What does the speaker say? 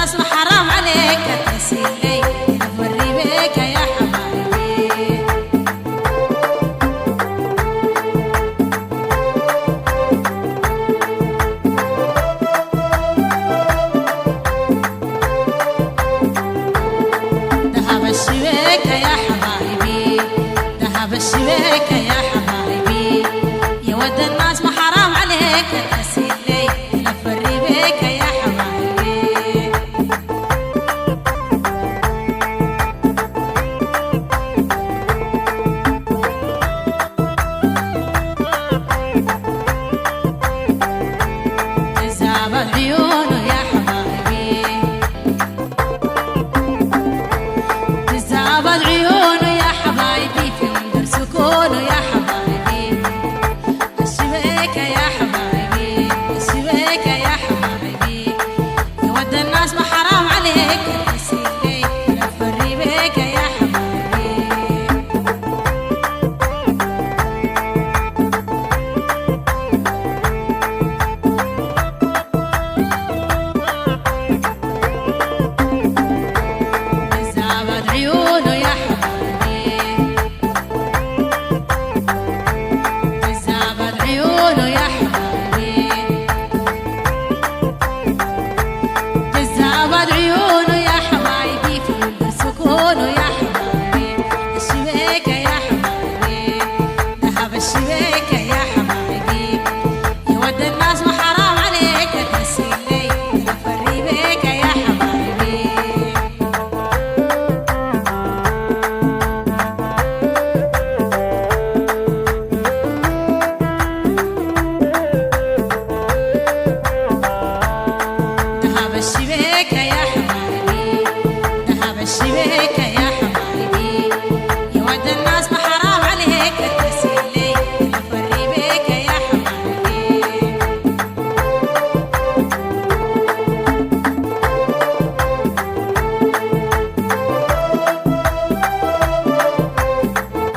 الناس ما حرام عليك تسيلي نفري بك يا حبايبي. ذهب الشبيك يا حبايبي، ذهب الشبيك يا حبايبي، يا ود الناس ما حرام عليك تسيلي نفري بك يا حبايبي. تزعبت عيونه يا حبايبي، تزعبت عيونه يا حبايبي، في مدر سكونه يا حبايبي. الشبيكة يا حبايبي، الشبيكة يا حبايبي، يا ود الناس ما حرام عليك تسيلي نفري بك يا حبايبي. تزعبت عيونه يا حبايبي، تزعبت عيونه يا حبايبي، تزعبت عيونه